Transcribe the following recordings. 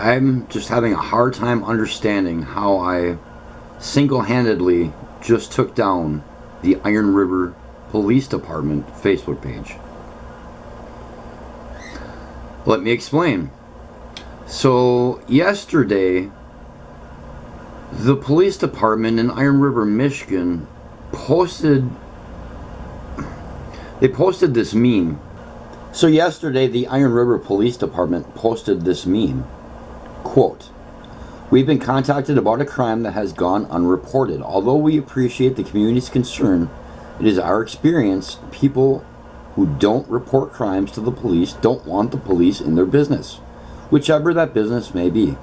I'm just having a hard time understanding how I single-handedly just took down the Iron River Police Department Facebook page. Let me explain. So yesterday, the police department in Iron River, Michigan posted this meme. So yesterday, the Iron River Police Department posted this meme. Quote, "We've been contacted about a crime that has gone unreported. Although we appreciate the community's concern, it is our experience people who don't report crimes to the police don't want the police in their business, whichever that business may be.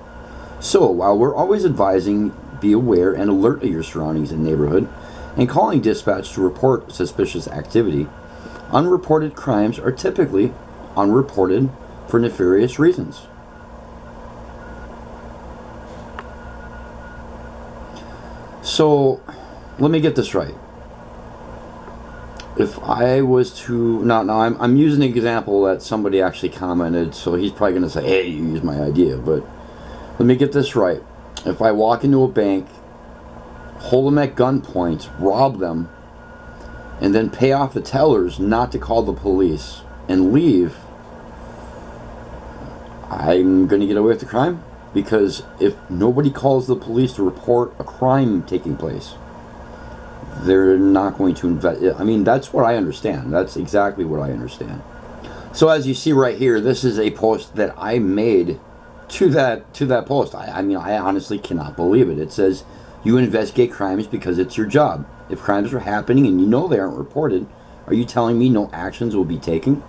So while we're always advising be aware and alert of your surroundings and neighborhood and calling dispatch to report suspicious activity, unreported crimes are typically unreported for nefarious reasons." So let me get this right. If I was to now I'm using an example that somebody actually commented, so he's probably going to say, "Hey, you used my idea." But let me get this right. If I walk into a bank, hold them at gunpoint, rob them, and then pay off the tellers not to call the police and leave, I'm going to get away with the crime? Because if nobody calls the police to report a crime taking place, they're not going to invest. I mean, that's what I understand. That's exactly what I understand. So as you see right here, this is a post that I made to that post. I mean, I honestly cannot believe it. It says, "You investigate crimes because it's your job. If crimes are happening and you know they aren't reported, are you telling me no actions will be taken?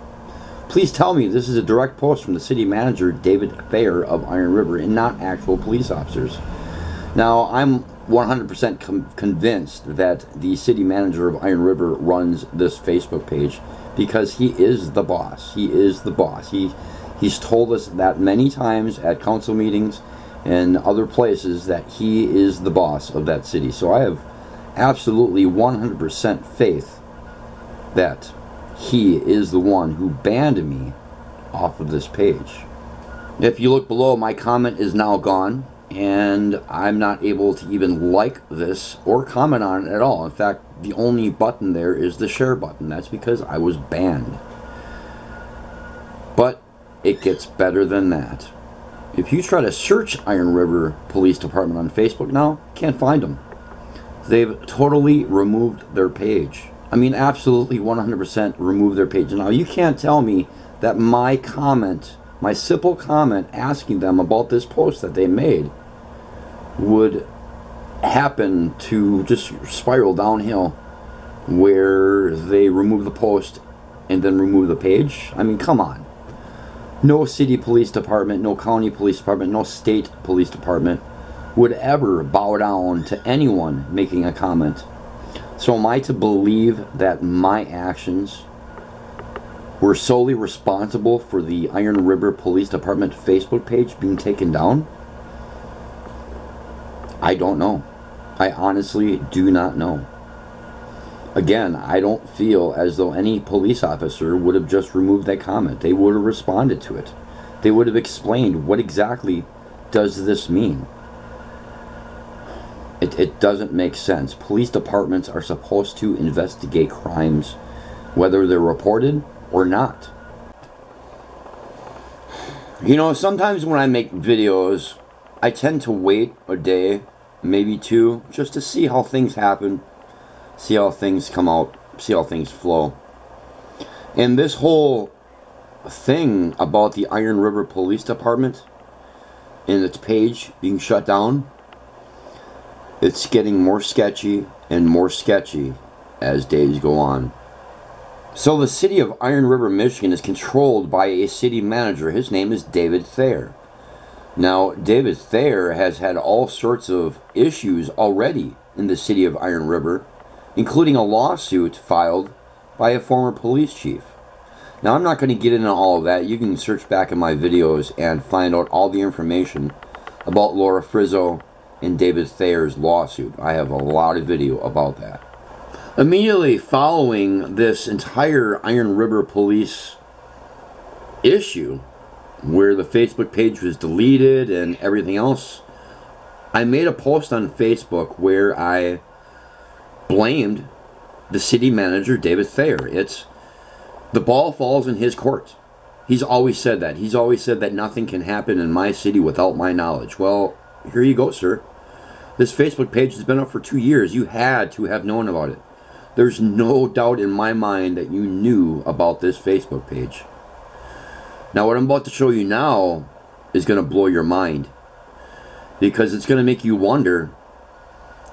Please tell me this is a direct post from the city manager, David Thayer of Iron River, and not actual police officers." Now, I'm 100% convinced that the city manager of Iron River runs this Facebook page because he is the boss. He is the boss. He's told us that many times at council meetings and other places that he is the boss of that city. So I have absolutely 100% faith that he is the one who banned me off of this page. If you look below, my comment is now gone, and I'm not able to even like this or comment on it at all. In fact, the only button there is the share button. That's because I was banned. But it gets better than that. If you try to search Iron River Police Department on Facebook now, can't find them. They've totally removed their page. I mean, absolutely 100% removed their page. Now, you can't tell me that my comment, my simple comment asking them about this post that they made, would happen to just spiral downhill where they remove the post and then remove the page. I mean, come on. No city police department, no county police department, no state police department would ever bow down to anyone making a comment. So am I to believe that my actions were solely responsible for the Iron River Police Department Facebook page being taken down? I don't know. I honestly do not know. Again, I don't feel as though any police officer would have just removed that comment. They would have responded to it. They would have explained what exactly does this mean. It doesn't make sense. Police departments are supposed to investigate crimes, whether they're reported or not. You know, sometimes when I make videos, I tend to wait a day, maybe two, just to see how things happen, see how things come out, see how things flow. And this whole thing about the Iron River Police Department and its page being shut down, it's getting more sketchy and more sketchy as days go on. So the city of Iron River, Michigan is controlled by a city manager. His name is David Thayer. Now, David Thayer has had all sorts of issues already in the city of Iron River, including a lawsuit filed by a former police chief. Now, I'm not going to get into all of that. You can search back in my videos and find out all the information about Laura Frizzo and David Thayer's lawsuit. I have a lot of video about that. Immediately following this entire Iron River police issue, where the Facebook page was deleted and everything else, I made a post on Facebook where I blamed the city manager, David Thayer. It's the ball falls in his court. He's always said that. He's always said that nothing can happen in my city without my knowledge. Well, here you go, sir. This Facebook page has been up for 2 years. You had to have known about it. There's no doubt in my mind that you knew about this Facebook page. Now, what I'm about to show you now is going to blow your mind, because it's going to make you wonder,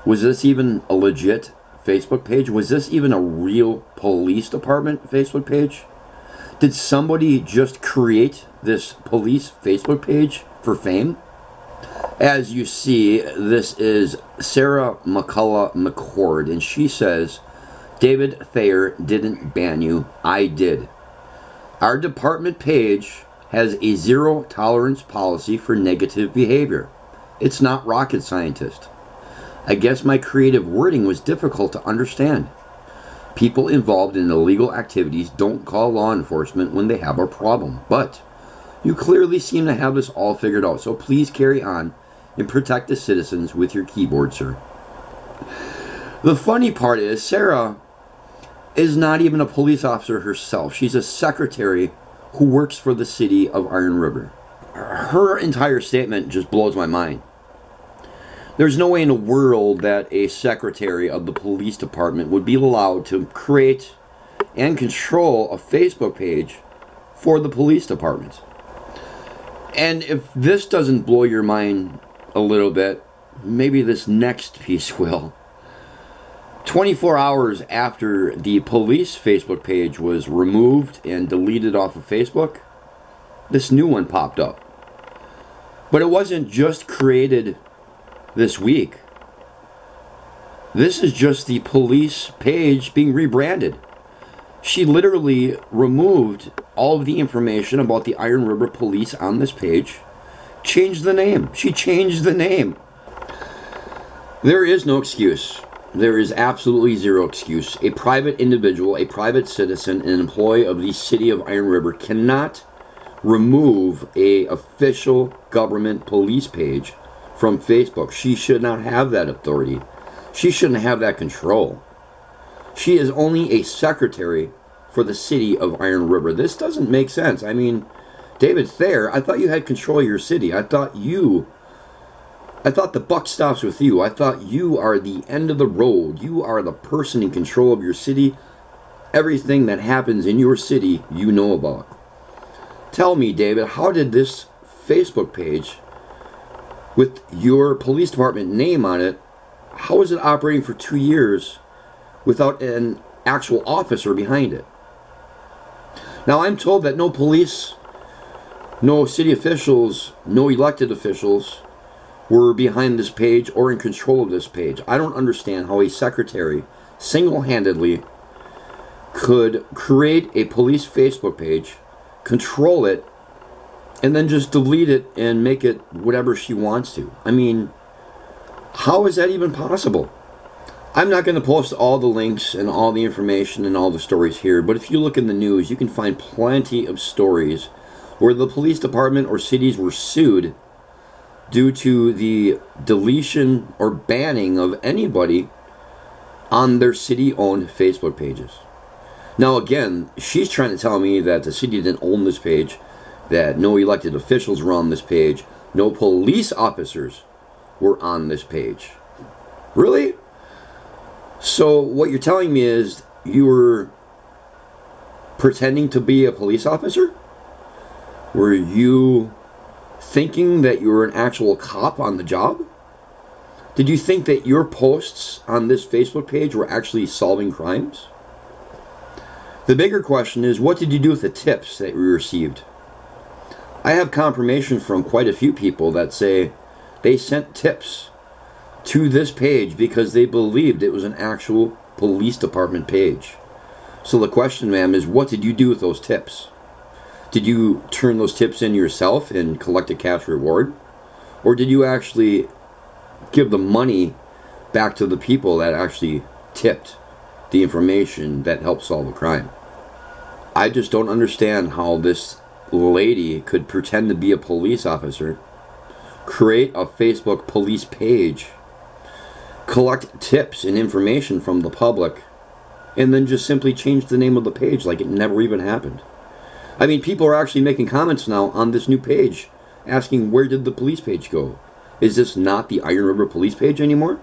was this even a legit Facebook page? Was this even a real police department Facebook page? Did somebody just create this police Facebook page for fame? As you see, this is Sarah McCullough McCord, and she says, David Thayer didn't ban you, I did. Our department page has a zero tolerance policy for negative behavior. It's not rocket scientist. I guess my creative wording was difficult to understand. People involved in illegal activities don't call law enforcement when they have a problem, but you clearly seem to have this all figured out, so please carry on and protect the citizens with your keyboard, sir. The funny part is, Sarah is not even a police officer herself. She's a secretary who works for the city of Iron River. Her entire statement just blows my mind. There's no way in the world that a secretary of the police department would be allowed to create and control a Facebook page for the police department. And if this doesn't blow your mind a little bit, maybe this next piece will. 24 hours after the police Facebook page was removed and deleted off of Facebook, this new one popped up. But it wasn't just created this week. This is just the police page being rebranded. She literally removed all of the information about the Iron River Police on this page, changed the name. She changed the name. There is no excuse. There is absolutely zero excuse. A private individual, a private citizen, an employee of the city of Iron River cannot remove an official government police page from Facebook. She should not have that authority. She shouldn't have that control. She is only a secretary for the city of Iron River. This doesn't make sense. I mean, David Thayer, I thought you had control of your city. I thought the buck stops with you. I thought you are the end of the road. You are the person in control of your city. Everything that happens in your city, you know about. Tell me, David, how did this Facebook page with your police department name on it, how is it operating for 2 years without an actual officer behind it? Now, I'm told that no police, no city officials, no elected officials were behind this page or in control of this page. I don't understand how a secretary single-handedly could create a police Facebook page, control it, and then just delete it and make it whatever she wants to. I mean, how is that even possible? I'm not going to post all the links and all the information and all the stories here, but if you look in the news, you can find plenty of stories where the police department or cities were sued due to the deletion or banning of anybody on their city-owned Facebook pages. Now again, she's trying to tell me that the city didn't own this page, that no elected officials were on this page, no police officers were on this page. Really? So what you're telling me is you were pretending to be a police officer? Were you thinking that you were an actual cop on the job? Did you think that your posts on this Facebook page were actually solving crimes? The bigger question is, what did you do with the tips that you received? I have confirmation from quite a few people that say they sent tips to this page because they believed it was an actual police department page. So the question, ma'am, is what did you do with those tips? Did you turn those tips in yourself and collect a cash reward? Or did you actually give the money back to the people that actually tipped the information that helped solve a crime? I just don't understand how this lady could pretend to be a police officer, create a Facebook police page, collect tips and information from the public, and then just simply change the name of the page like it never even happened. I mean, people are actually making comments now on this new page asking, where did the police page go? Is this not the Iron River police page anymore?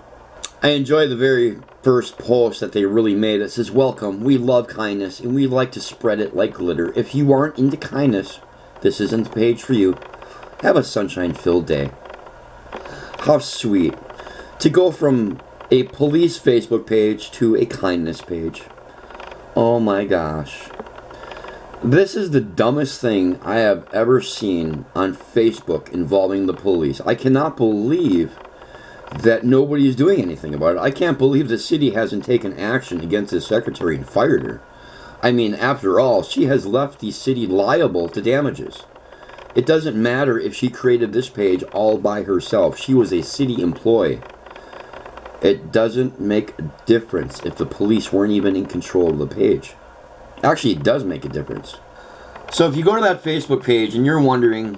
I enjoy the very first post that they really made. It says, welcome, we love kindness, and we like to spread it like glitter. If you aren't into kindness, this isn't the page for you. Have a sunshine-filled day. How sweet. To go from a police Facebook page to a kindness page. Oh my gosh. This is the dumbest thing I have ever seen on Facebook involving the police. I cannot believe that nobody is doing anything about it. I can't believe the city hasn't taken action against the secretary and fired her. I mean, after all, she has left the city liable to damages. It doesn't matter if she created this page all by herself. She was a city employee. It doesn't make a difference if the police weren't even in control of the page. Actually, it does make a difference. So if you go to that Facebook page and you're wondering,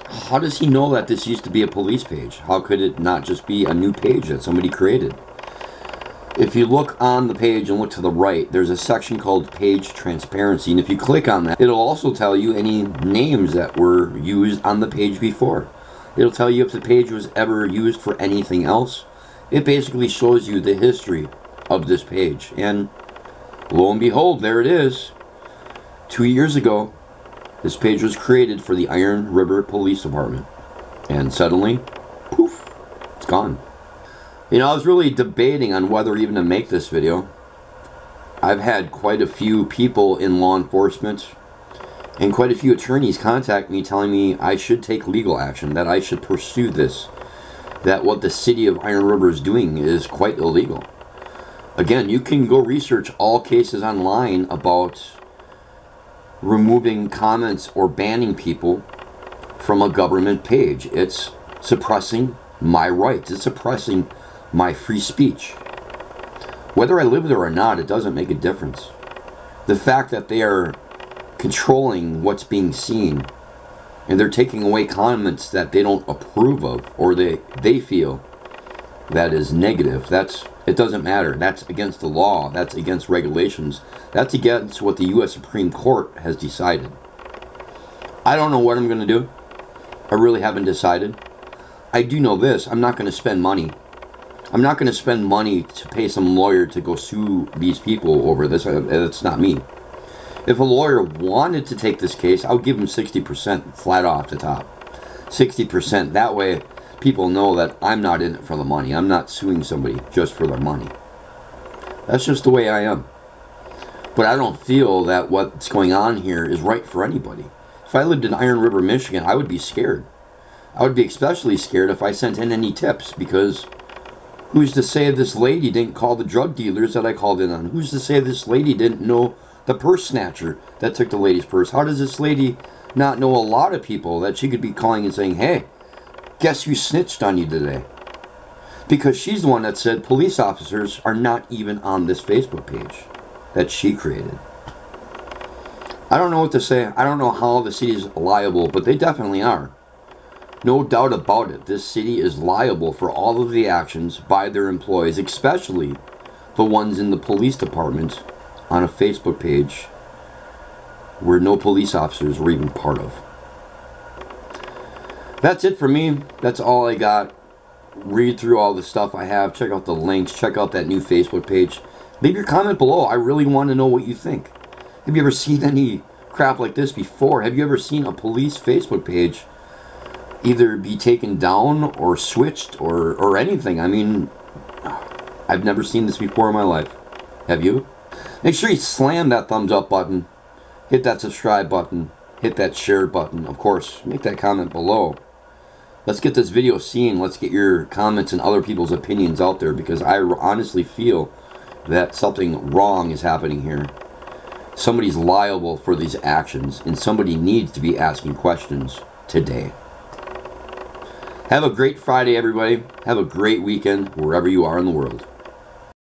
how does he know that this used to be a police page? How could it not just be a new page that somebody created? If you look on the page and look to the right, there's a section called Page Transparency. And if you click on that, it'll also tell you any names that were used on the page before. It'll tell you if the page was ever used for anything else. It basically shows you the history of this page. And lo and behold, there it is. 2 years ago, this page was created for the Iron River Police Department. And suddenly, poof, it's gone. You know, I was really debating on whether even to make this video. I've had quite a few people in law enforcement and quite a few attorneys contact me telling me I should take legal action, that I should pursue this, that what the city of Iron River is doing is quite illegal. Again, you can go research all cases online about removing comments or banning people from a government page. It's suppressing my rights. It's suppressing my free speech. Whether I live there or not, it doesn't make a difference. The fact that they are controlling what's being seen and they're taking away comments that they don't approve of or they feel that is negative, it doesn't matter. That's against the law. That's against regulations. That's against what the U.S. Supreme Court has decided. I don't know what I'm going to do. I really haven't decided. I do know this. I'm not going to spend money. I'm not going to spend money to pay some lawyer to go sue these people over this. It's not me. If a lawyer wanted to take this case, I would give him 60% flat off the top. 60%. That way, people know that I'm not in it for the money. I'm not suing somebody just for their money. That's just the way I am. But I don't feel that what's going on here is right for anybody. If I lived in Iron River, Michigan, I would be scared. I would be especially scared if I sent in any tips, because who's to say this lady didn't call the drug dealers that I called in on? Who's to say this lady didn't know the purse snatcher that took the lady's purse? How does this lady not know a lot of people that she could be calling and saying, hey, guess who snitched on you today? Because she's the one that said police officers are not even on this Facebook page that she created. I don't know what to say. I don't know how the city is liable, but they definitely are. No doubt about it. This city is liable for all of the actions by their employees, especially the ones in the police department on a Facebook page where no police officers were even part of. That's it for me. That's all I got. Read through all the stuff I have. Check out the links. Check out that new Facebook page. Leave your comment below. I really want to know what you think. Have you ever seen any crap like this before? Have you ever seen a police Facebook page either be taken down or switched or anything? I mean, I've never seen this before in my life. Have you? Make sure you slam that thumbs up button. Hit that subscribe button. Hit that share button. Of course, make that comment below. Let's get this video seen. Let's get your comments and other people's opinions out there, because I honestly feel that something wrong is happening here. Somebody's liable for these actions, and somebody needs to be asking questions today. Have a great Friday, everybody. Have a great weekend wherever you are in the world.